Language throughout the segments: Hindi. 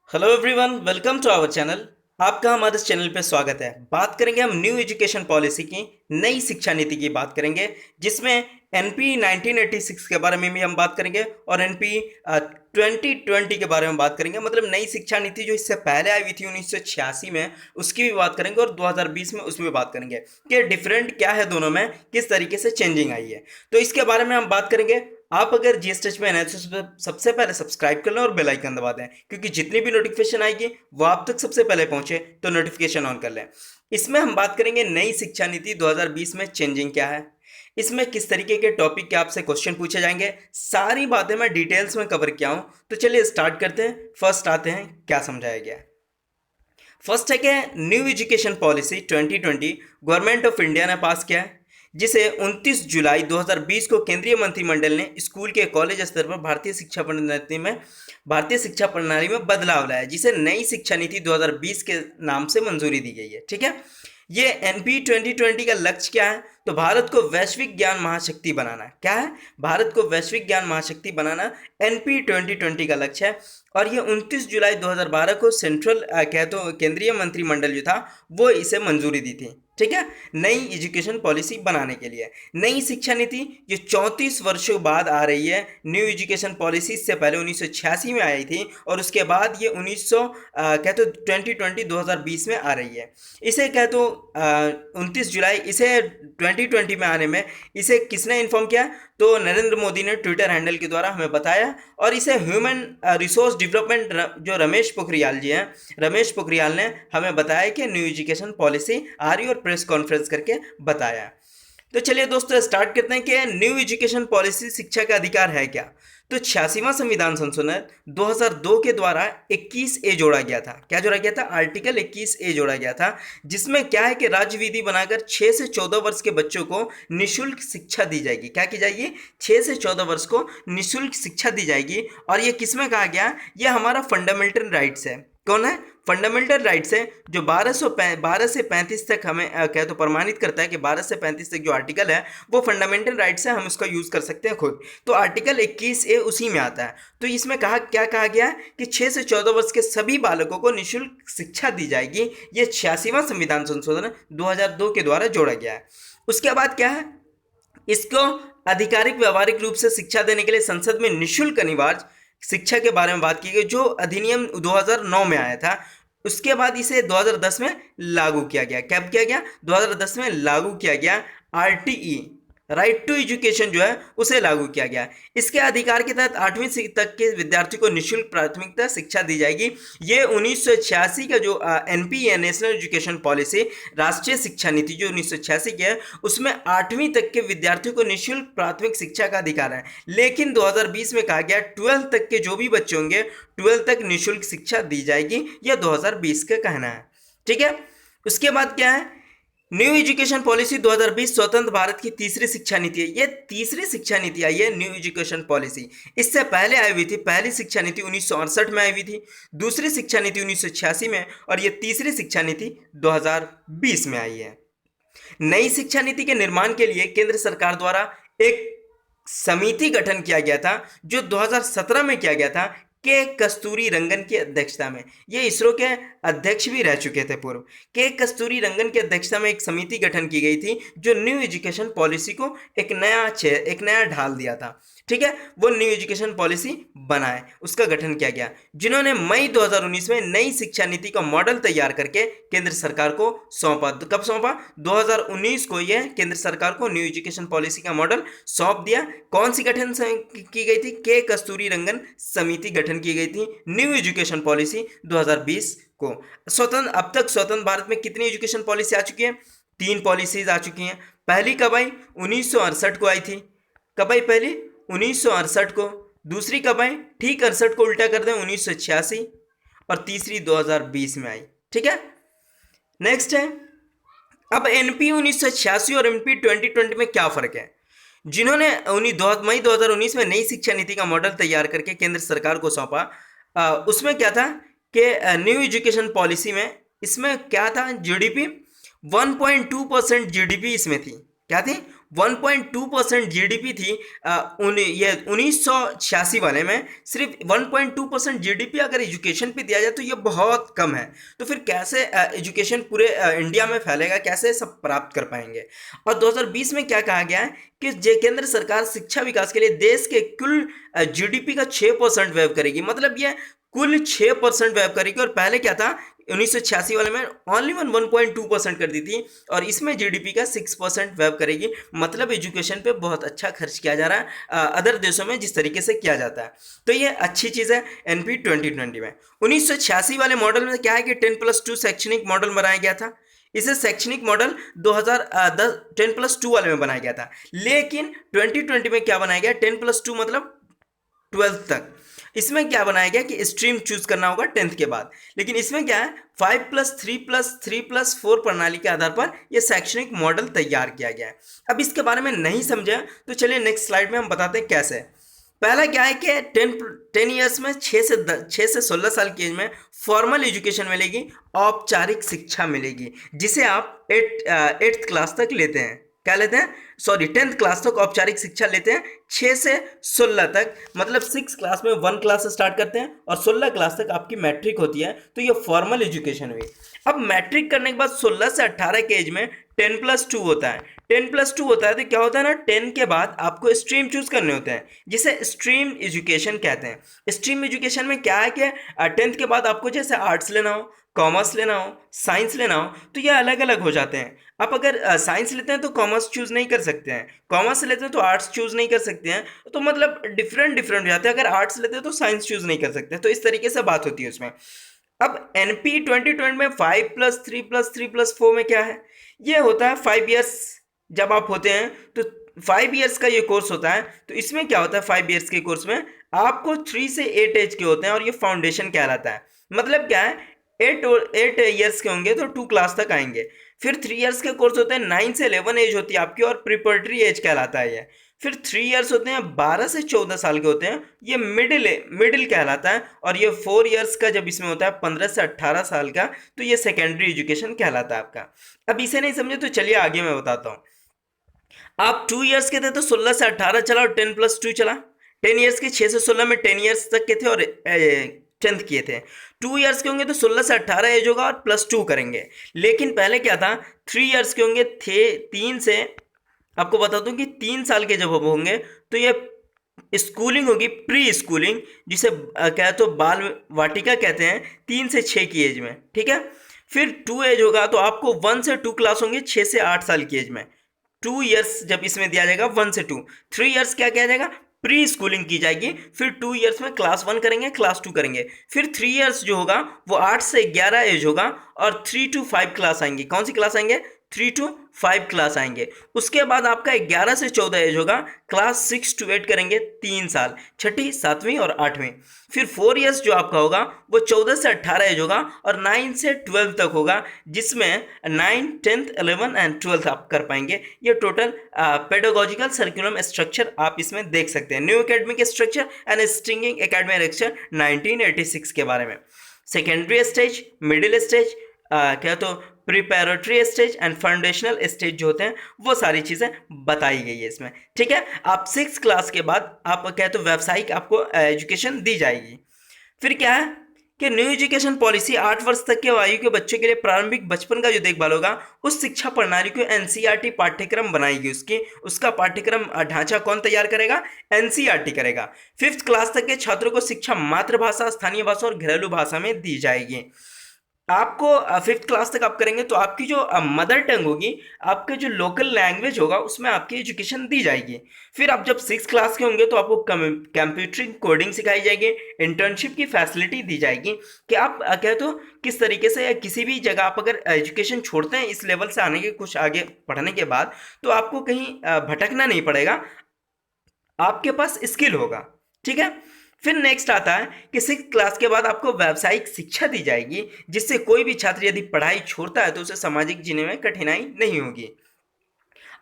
Hello everyone, welcome to our channel. आपका हमारे इस चैनल पे स्वागत है। बात करेंगे हम न्यू एजुकेशन पॉलिसी की, नई शिक्षा नीति की बात करेंगे, जिसमें एनपी 1986 के बारे में भी हम बात करेंगे और एनपी 2020 के बारे में बात करेंगे। मतलब नई शिक्षा नीति जो इससे पहले आई हुई थी 1986 में, उसकी भी बात करेंगे और 2020 में उसमें भी बात करेंगे कि डिफरेंट क्या है दोनों में, किस तरीके से चेंजिंग आई है। तो इसके बारे में हम बात करेंगे। आप अगर जीएस टच में हैं तो सबसे पहले सब्सक्राइब कर लें और बेल आइकन दबा दें, क्योंकि जितनी भी नोटिफिकेशन आएगी वो आप तक सबसे पहले पहुंचे, तो नोटिफिकेशन ऑन कर लें। इसमें हम बात करेंगे नई शिक्षा नीति 2020 में चेंजिंग क्या है, इसमें किस तरीके के टॉपिक के आपसे क्वेश्चन पूछे जाएंगे, सारी बातें मैं डिटेल्स में कवर किया हूं। तो चलिए स्टार्ट करते हैं। फर्स्ट आते हैं क्या समझाया गया है। फर्स्ट है कि new education policy 2020 government of India ने पास किया है, जिसे 29 जुलाई 2020 को केंद्रीय मंत्रिमंडल ने स्कूल के कॉलेज स्तर पर भारतीय शिक्षा प्रणाली में बदलाव लाया, जिसे नई शिक्षा नीति 2020 के नाम से मंजूरी दी गई है। ठीक है, ये एनपी 2020 का लक्ष्य क्या है? तो भारत को वैश्विक ज्ञान महाशक्ति बनाना। क्या है? भारत को वैश्विक ज्ञान महाशक्ति बनाना एनपी 2020 का लक्ष्य है। और ये 29 जुलाई 2012 को सेंट्रल कह तो केंद्रीय मंत्रिमंडल जो था वो इसे मंजूरी दी थी। ठीक है, नई एजुकेशन पॉलिसी बनाने के लिए नई शिक्षा नीति ये 34 वर्षों बाद आ रही है। न्यू एजुकेशन पॉलिसी इससे पहले 1986 में आई थी और उसके बाद ये 2020 में आ रही है। इसे कह तो 29 जुलाई इसे 2020 में आने में इसे किसने इन्फॉर्म किया? तो नरेंद्र मोदी ने ट्विटर हैंडल के द्वारा हमें बताया। और इसे ह्यूमन रिसोर्स डेवलपमेंट जो रमेश पोखरियाल जी हैं, रमेश पोखरियाल ने हमें बताया कि न्यू एजुकेशन पॉलिसी आ रही और प्रेस कॉन्फ्रेंस करके बताया। तो चलिए दोस्तों स्टार्ट करते हैं कि न्यू एजुकेशन पॉलिसी शिक्षा का अधिकार है क्या। तो 86वां संविधान संशोधन 2002 के द्वारा 21A जोड़ा गया था। क्या जोड़ा गया था? आर्टिकल 21A जोड़ा गया था, जिसमें क्या है कि राज्य विधि बनाकर 6 से 14 वर्ष के बच्चों को निःशुल्क शिक्षा दी जाएगी। क्या की जाएगी? 6 से 14 वर्ष को निःशुल्क शिक्षा दी जाएगी। और ये किसमें कहा गया? ये हमारा फंडामेंटल राइट्स है। कौन है? फंडामेंटल राइट्स है, जो 12 से 35 तक हमें कह तो प्रमाणित करता है कि 12 से 35 तक जो आर्टिकल है वो फंडामेंटल राइट्स है, हम उसका यूज़ कर सकते हैं खुद। तो आर्टिकल 21A उसी में आता है। तो इसमें क्या कहा गया है कि 6 से 14 वर्ष के सभी बालकों को निःशुल्क शिक्षा दी जाएगी। ये 86वां संविधान संशोधन 2002 के द्वारा जोड़ा गया है। उसके बाद क्या है? इसको आधिकारिक व्यवहारिक रूप से शिक्षा देने के लिए संसद में निःशुल्क अनिवार्य शिक्षा के बारे में बात की गई, जो अधिनियम 2009 में आया था। उसके बाद इसे 2010 में लागू किया गया। कब किया गया? 2010 में लागू किया गया। आरटीई राइट टू एजुकेशन जो है उसे लागू किया गया। इसके अधिकार के तहत 8वीं तक के विद्यार्थी को निःशुल्क प्राथमिकता शिक्षा दी जाएगी। ये 1986 का जो एनपी है, नेशनल एजुकेशन पॉलिसी, राष्ट्रीय शिक्षा नीति जो 1986 की है, उसमें 8वीं तक के विद्यार्थियों को निःशुल्क प्राथमिक शिक्षा का अधिकार है। लेकिन 2020 में कहा गया 12 तक के जो भी बच्चे होंगे 12 तक निःशुल्क शिक्षा दी जाएगी। यह 2020 का कहना है। ठीक है, उसके बाद क्या है? न्यू एजुकेशन पॉलिसी 2020 स्वतंत्र भारत की तीसरी शिक्षा नीति है। ये तीसरी शिक्षा नीति आई है न्यू एजुकेशन पॉलिसी। इससे पहले आई हुई थी पहली शिक्षा नीति 1968 में आई हुई थी, दूसरी शिक्षा नीति 1986 में, और ये तीसरी शिक्षा नीति 2020 में आई है। नई शिक्षा नीति के निर्माण के लिए केंद्र सरकार द्वारा एक समिति गठन किया गया था, जो 2017 में किया गया था के कस्तूरी रंगन की अध्यक्षता में। ये इसरो के अध्यक्ष भी रह चुके थे पूर्व। के कस्तूरी रंगन की अध्यक्षता में एक समिति गठन की गई थी, जो न्यू एजुकेशन पॉलिसी को एक नया ढाल दिया था। ठीक है, वो न्यू एजुकेशन पॉलिसी बनाए, उसका गठन किया गया, जिन्होंने मई 2019 में नई शिक्षा नीति का मॉडल तैयार करके केंद्र सरकार को सौंपा। कब सौंपा? 2019 को यह केंद्र सरकार को न्यू एजुकेशन पॉलिसी का मॉडल सौंप दिया। कौन सी गठन की गई थी? के कस्तूरी रंगन समिति गठन की गई थी न्यू एजुकेशन पॉलिसी 2020 को। अब तक स्वतंत्र भारत में कितनी एजुकेशन पॉलिसी आ चुकी है? 3 पॉलिसीज आ चुकी हैं। पहली कब आई? 1968 को आई थी। कब आई पहली? 1968 को। दूसरी कब आई? ठीक 68 को उल्टा कर दें, 1986। और तीसरी 2020 में आई। ठीक है, नेक्स्ट है अब एनपी 1986 और एनपी 2020 में क्या फर्क है। जिन्होंने मई 2019 में नई शिक्षा नीति का मॉडल तैयार करके केंद्र सरकार को सौंपा, उसमें क्या था कि न्यू एजुकेशन पॉलिसी में इसमें क्या था? जीडीपी 1.2% जीडीपी इसमें थी। क्या थी? 1.2% जीडीपी थी ये 1986 वाले में। सिर्फ 1.2% जीडीपी अगर एजुकेशन पे दिया जाए तो ये बहुत कम है। तो फिर कैसे एजुकेशन पूरे इंडिया में फैलेगा, कैसे सब प्राप्त कर पाएंगे। और 2020 में क्या कहा गया है कि केंद्र सरकार शिक्षा विकास के लिए देश के कुल जीडीपी का 6% व्यय करेगी। मतलब ये कुल 6% व्यय करेगी। और पहले क्या था, 1986 वाले में ओनली 1.2% कर दी थी, और इसमें जीडीपी का 6% व्यय करेगी। मतलब एजुकेशन पे बहुत अच्छा खर्च किया जा रहा है अदर देशों में जिस तरीके से किया जाता है। तो ये अच्छी चीज़ है एनपी 2020 में। 1986 वाले मॉडल में क्या है कि 10+2 शैक्षणिक मॉडल बनाया गया था। इसे शैक्षणिक मॉडल 2010 10+2 वाले में बनाया गया था। लेकिन 2020 में क्या बनाया गया, 10+2 मतलब 12th तक। इसमें क्या बनाया गया कि स्ट्रीम चूज करना होगा 10th के बाद। लेकिन इसमें क्या है, 5+3+3+4 प्रणाली के आधार पर यह शैक्षणिक मॉडल तैयार किया गया है। अब इसके बारे में नहीं समझे तो चलिए नेक्स्ट स्लाइड में हम बताते हैं कैसे। पहला क्या है कि 10 ईयर्स में 6 से 16 साल की एज में फॉर्मल एजुकेशन मिलेगी, औपचारिक शिक्षा मिलेगी, जिसे आप 8th क्लास तक लेते हैं। क्या लेते हैं, सॉरी 10th क्लास तक औपचारिक शिक्षा लेते हैं। 6 से 16 तक मतलब 6 क्लास में 1 क्लास स्टार्ट करते हैं और 16 क्लास तक आपकी मैट्रिक होती है। तो ये फॉर्मल एजुकेशन हुई। अब मैट्रिक करने के बाद 16 से 18 के एज में 10+2 होता है। 10+2 होता है तो क्या होता है ना, 10 के बाद आपको स्ट्रीम चूज करने होते हैं, जिसे स्ट्रीम एजुकेशन कहते हैं। स्ट्रीम एजुकेशन में क्या है कि 10th के बाद आपको जैसे आर्ट्स लेना हो, कॉमर्स लेना हो, साइंस लेना हो, तो ये अलग अलग हो जाते हैं। आप अगर साइंस लेते हैं तो कॉमर्स चूज नहीं कर सकते हैं, कॉमर्स लेते हैं तो आर्ट्स चूज नहीं कर सकते हैं। तो मतलब डिफरेंट हो जाते हैं। अगर आर्ट्स लेते हैं तो साइंस चूज नहीं कर सकते। तो इस तरीके से बात होती है उसमें। अब एनपी 2020 में 5+3+3+4 में क्या है, ये होता है 5 ईयर्स। जब आप होते हैं तो 5 ईयर्स का ये कोर्स होता है। तो इसमें क्या होता है, 5 ईयर्स के कोर्स में आपको 3 से 8 एज के होते हैं, और ये फाउंडेशन कहलाता है। मतलब क्या है, 8 ईयर्स के होंगे तो 2 क्लास तक आएंगे। फिर 3 ईयर्स के कोर्स होते हैं, 9 से 11 एज होती है आपकी, और प्रिपरेटरी एज कहलाता है ये। फिर 3 ईयर्स होते हैं, 12 से 14 साल के होते हैं, ये मिडिल कहलाता है। और ये 4 ईयर्स का जब इसमें होता है 15 से 18 साल का, तो ये सेकेंडरी एजुकेशन कहलाता है आपका। अब इसे नहीं समझे तो चलिए आगे मैं बताता हूँ। आप 2 ईयर्स के थे तो 16 से 18 चला और 10+2 चला। 10 ईयर्स के 6 से 16 में 10 ईयर्स तक के थे और 10th किए थे। 2 ईयर्स के होंगे तो 16 से 18 एज होगा और +2 करेंगे। लेकिन पहले क्या था, 3 ईयर्स के होंगे थे, 3 से आपको बता दूं कि 3 साल के जब होंगे तो ये स्कूलिंग होगी, प्री स्कूलिंग, जिसे क्या तो बाल वाटिका कहते हैं, 3 से 6 की एज में। ठीक है। फिर 2 एज होगा तो आपको 1 से 2 क्लास होंगे 6 से 8 साल की एज में। 2 ईयर्स जब इसमें दिया जाएगा 1 से 2। 3 ईयर्स क्या किया जाएगा, प्री स्कूलिंग की जाएगी। फिर 2 ईयर्स में क्लास 1 करेंगे, क्लास 2 करेंगे। फिर 3 ईयर्स जो होगा वो 8 से 11 एज होगा, और 3 to 5 क्लास आएंगी। कौन सी क्लास आएंगे, 3 to 5 क्लास आएंगे। उसके बाद आपका 11 से 14 एज होगा, क्लास 6 to 8 करेंगे, 3 साल, छठी, 7वीं और 8वीं। फिर 4 ईयर्स जो आपका होगा वो 14 से 18 एज होगा, और 9 से 12 तक होगा, जिसमें 9, 10th, 11 एंड 12 आप कर पाएंगे। ये टोटल पेडागोजिकल सर्कुलम स्ट्रक्चर आप इसमें देख सकते हैं। New academic structure and stringing academic lecture 1986 के बारे में। सेकेंडरी स्टेज, मिडिल स्टेज, क्या तो प्रिपैरेटरी स्टेज एंड फाउंडेशनल स्टेज जो होते हैं, वो सारी चीज़ें बताई गई है इसमें। ठीक है। आप 6 क्लास के बाद आप क्या तो व्यावसायिक आपको एजुकेशन दी जाएगी। फिर क्या है कि न्यू एजुकेशन पॉलिसी 8 वर्ष तक के आयु के बच्चों के लिए प्रारंभिक बचपन का जो देखभाल होगा, उस शिक्षा प्रणाली को एनसीईआरटी पाठ्यक्रम बनाएगी। उसका पाठ्यक्रम ढांचा कौन तैयार करेगा, एनसीईआरटी करेगा। 5th क्लास तक के छात्रों को शिक्षा मातृभाषा, स्थानीय भाषा और घरेलू भाषा में दी जाएगी। आपको 5th क्लास तक आप करेंगे तो आपकी जो मदर टंग होगी, आपके जो लोकल लैंग्वेज होगा, उसमें आपकी एजुकेशन दी जाएगी। फिर आप जब 6 क्लास के होंगे तो आपको कंप्यूटरिंग कोडिंग सिखाई जाएगी, इंटर्नशिप की फैसिलिटी दी जाएगी कि आप कहे तो किस तरीके से, या किसी भी जगह आप अगर एजुकेशन छोड़ते हैं इस लेवल से आने के कुछ आगे पढ़ने के बाद, तो आपको कहीं भटकना नहीं पड़ेगा, आपके पास स्किल होगा। ठीक है। फिर नेक्स्ट आता है कि 6th क्लास के बाद आपको व्यावसायिक शिक्षा दी जाएगी, जिससे कोई भी छात्र यदि पढ़ाई छोड़ता है तो उसे सामाजिक जीने में कठिनाई नहीं होगी।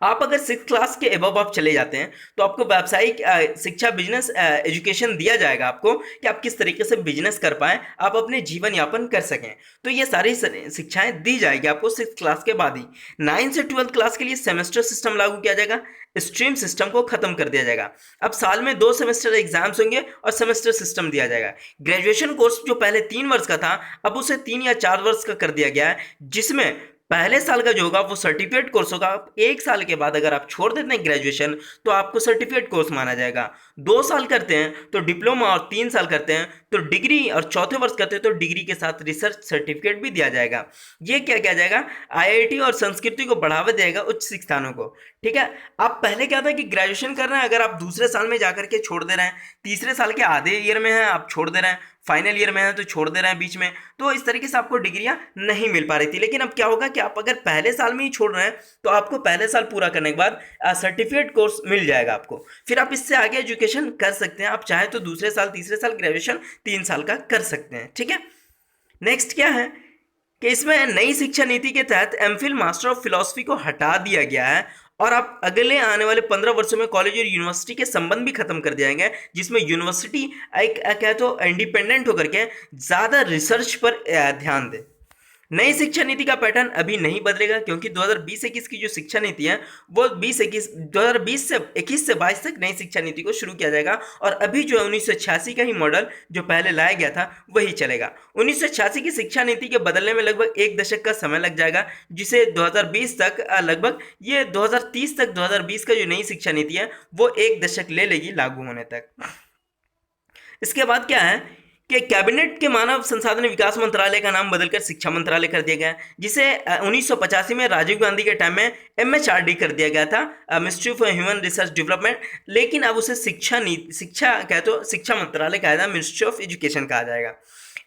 आप अगर 6 क्लास के एबव आप चले जाते हैं तो आपको व्यावसायिक शिक्षा बिजनेस एजुकेशन दिया जाएगा आपको कि आप किस तरीके से बिजनेस कर पाएँ, आप अपने जीवन यापन कर सकें। तो ये सारी शिक्षाएं दी जाएगी आपको 6 क्लास के बाद ही। 9 से 12 क्लास के लिए सेमेस्टर सिस्टम लागू किया जाएगा, स्ट्रीम सिस्टम को खत्म कर दिया जाएगा। अब साल में 2 सेमेस्टर एग्जाम्स होंगे और सेमेस्टर सिस्टम दिया जाएगा। ग्रेजुएशन कोर्स जो पहले 3 वर्ष का था अब उसे 3 या 4 वर्ष का कर दिया गया है, जिसमें पहले साल का जो होगा वो सर्टिफिकेट कोर्स होगा। आप 1 साल के बाद अगर आप छोड़ देते हैं ग्रेजुएशन तो आपको सर्टिफिकेट कोर्स माना जाएगा। 2 साल करते हैं तो डिप्लोमा और 3 साल करते हैं तो डिग्री और चौथे वर्ष करते हैं तो डिग्री के साथ रिसर्च सर्टिफिकेट भी दिया जाएगा। ये क्या किया जाएगा, आईआईटी और संस्कृति को बढ़ावा देगा उच्च शिक्षाओं को। ठीक है, आप पहले क्या था कि ग्रेजुएशन कर रहे हैं, अगर आप दूसरे साल में जाकर के छोड़ दे रहे हैं, तीसरे साल के आधे ईयर में हैं आप छोड़ दे रहे हैं, फाइनल ईयर में है तो छोड़ दे रहे हैं बीच में, तो इस तरीके से आपको डिग्रियां नहीं मिल पा रही थी। लेकिन अब क्या होगा कि आप अगर पहले साल में ही छोड़ रहे हैं तो आपको पहले साल पूरा करने के बाद सर्टिफिकेट कोर्स मिल जाएगा आपको, फिर आप इससे आगे एजुकेशन कर सकते हैं। आप चाहे तो दूसरे साल तीसरे साल ग्रेजुएशन 3 साल का कर सकते हैं। ठीक है, नेक्स्ट क्या है कि इसमें नई शिक्षा नीति के तहत एमफिल मास्टर ऑफ फिलॉसफी को हटा दिया गया है और आप अगले आने वाले 15 वर्षों में कॉलेज और यूनिवर्सिटी के संबंध भी खत्म कर दिए जाएंगे, जिसमें यूनिवर्सिटी एक क्या तो इंडिपेंडेंट होकर के ज़्यादा रिसर्च पर ध्यान दे। नई शिक्षा नीति का पैटर्न अभी नहीं बदलेगा क्योंकि 2020-21 की जो शिक्षा नीति है वो 2020 से 21 से 22 तक नई शिक्षा नीति को शुरू किया जाएगा और अभी जो 1986 का ही मॉडल जो पहले लाया गया था वही चलेगा। 1986 की शिक्षा नीति के बदलने में लगभग 1 दशक का समय लग जाएगा, जिसे 2020 तक लगभग ये 2030 तक 2020 का जो नई शिक्षा नीति है वो 1 दशक ले लेगी लागू होने तक। इसके बाद क्या है कि कैबिनेट के मानव संसाधन विकास मंत्रालय का नाम बदलकर शिक्षा मंत्रालय कर दिया गया, जिसे 1985 में राजीव गांधी के टाइम में एमएचआरडी कर दिया गया था, ministry for human research development, लेकिन अब उसे शिक्षा मंत्रालय कहा जाएगा, मिनिस्ट्री ऑफ एजुकेशन कहा जाएगा।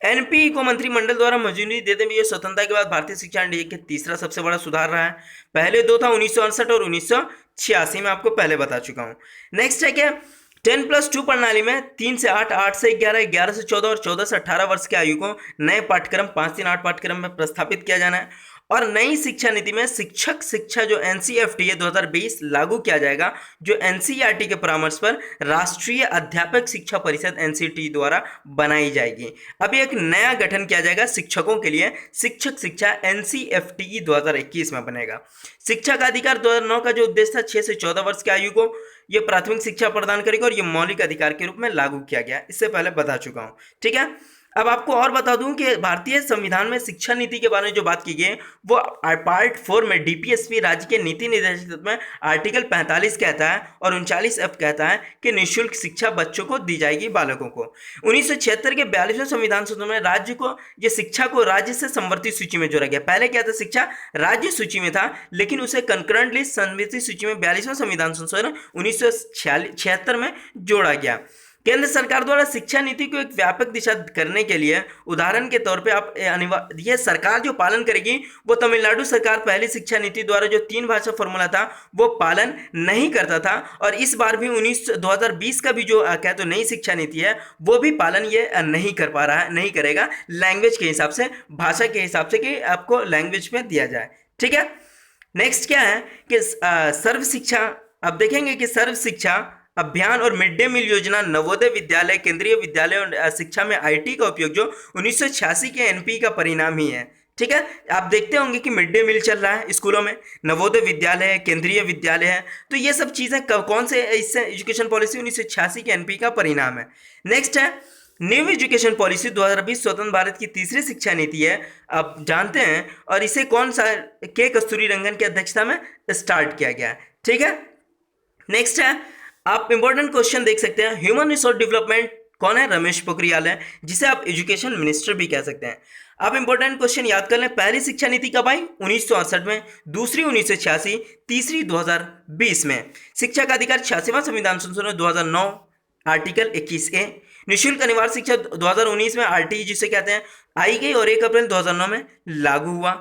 एनपी को मंत्रिमंडल द्वारा मंजूरी देते हुए स्वतंत्रता के बाद भारतीय शिक्षा नीति के तीसरा सबसे बड़ा सुधार रहा है। पहले 2 था 1968 और 1986 में, आपको पहले बता चुका हूँ। नेक्स्ट है क्या, 10+2 प्रणाली में 3 से 8, 8 से 11, 11 से 14 और 14 से 18 वर्ष के आयु को नए पाठ्यक्रम 5-3-8 पाठ्यक्रम में प्रस्थापित किया जाना है। और नई शिक्षा नीति में शिक्षक शिक्षा जो एनसीईआरटी है 2020 लागू किया जाएगा, जो एनसीईआरटी के परामर्श पर राष्ट्रीय अध्यापक शिक्षा परिषद एनसीटी द्वारा बनाई जाएगी। अभी एक नया गठन किया जाएगा शिक्षकों के लिए, शिक्षक शिक्षा एनसीईआरटी 2021 में बनेगा। शिक्षा का अधिकार 2009 का जो उद्देश्य था 6 से 14 वर्ष की आयु को ये प्राथमिक शिक्षा प्रदान करेगा और ये मौलिक अधिकार के रूप में लागू किया गया, इससे पहले बता चुका हूँ। ठीक है, अब आपको और बता दूं कि भारतीय संविधान में शिक्षा नीति के बारे में जो बात की गई है वो पार्ट 4 में डीपीएसपी राज्य के नीति निर्देशक में आर्टिकल 45 कहता है और 39F कहता है कि निःशुल्क शिक्षा बच्चों को दी जाएगी, बालकों को। 1976 के 42वें संविधान संशोधन में राज्य को ये शिक्षा को राज्य से संवर्धित सूची में जोड़ा गया। पहले क्या था, शिक्षा राज्य सूची में था, लेकिन उसे कंकरेंटली संवर्धित सूची में 42वें संविधान संशोधन 1976 में जोड़ा गया। केंद्र सरकार द्वारा शिक्षा नीति को एक व्यापक दिशा करने के लिए उदाहरण के तौर पे आप यह सरकार जो पालन करेगी वो तमिलनाडु सरकार पहली शिक्षा नीति द्वारा जो 3 भाषा फॉर्मूला था वो पालन नहीं करता था, और इस बार भी 2020 का भी जो क्या तो नई शिक्षा नीति है वो भी पालन ये नहीं कर पा रहा है, नहीं करेगा लैंग्वेज के हिसाब से, भाषा के हिसाब से कि आपको लैंग्वेज में दिया जाए। ठीक है, नेक्स्ट क्या है कि सर्व शिक्षा, अब देखेंगे कि सर्व शिक्षा अभियान और मिड डे मील योजना, नवोदय विद्यालय, केंद्रीय विद्यालय और शिक्षा में आईटी का उपयोग जो 1986 के एनपी का परिणाम ही है। ठीक है, आप देखते होंगे कि मिड डे मील चल रहा है स्कूलों में, नवोदय विद्यालय है, केंद्रीय विद्यालय है, तो ये सब चीज़ें कौन से इससे एजुकेशन पॉलिसी 1986 के एनपी का परिणाम है। नेक्स्ट है न्यू एजुकेशन पॉलिसी 2020 स्वतंत्र भारत की तीसरी शिक्षा नीति है, आप जानते हैं, और इसे कौन सा के कस्तूरी रंगन की अध्यक्षता में स्टार्ट किया गया है। ठीक है, नेक्स्ट है आप इंपॉर्टेंट क्वेश्चन देख सकते हैं, ह्यूमन रिसोर्स डेवलपमेंट कौन है, रमेश पोखरियाल है, जिसे आप एजुकेशन मिनिस्टर भी कह सकते हैं। आप इंपॉर्टेंट क्वेश्चन याद कर लें, पहली शिक्षा नीति कब आई, 1968 में, दूसरी 1986, तीसरी 2020 में। शिक्षा का अधिकार 86वां संविधान संशोधन 2009 आर्टिकल 21A, निःशुल्क अनिवार्य शिक्षा 2019 में आरटीई जिसे कहते हैं आई गई और 1 अप्रैल 2009 में लागू हुआ।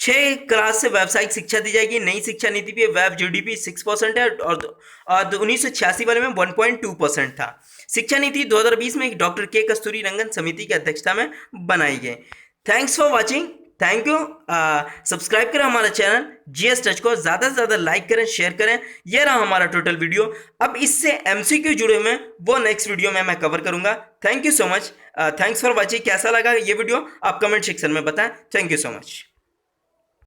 6 क्लास से व्यावसायिक शिक्षा दी जाएगी। नई शिक्षा नीति पे वेब जीडीपी 6% है और 1986 वाले में 1.2% था। शिक्षा नीति 2020 में डॉक्टर के कस्तूरी रंगन समिति की अध्यक्षता में बनाई गई। Thanks for watching. Thank you. Subscribe करें हमारा चैनल जीएस टच को, ज़्यादा से ज़्यादा लाइक करें, शेयर करें। ये रहा हमारा टोटल वीडियो। अब इससे एमसीक्यू जुड़े हुए हैं, वो नेक्स्ट वीडियो में मैं कवर करूंगा। Thank you so much. Thanks for watching. कैसा लगा ये वीडियो आप कमेंट सेक्शन में बताएं। Thank you so much.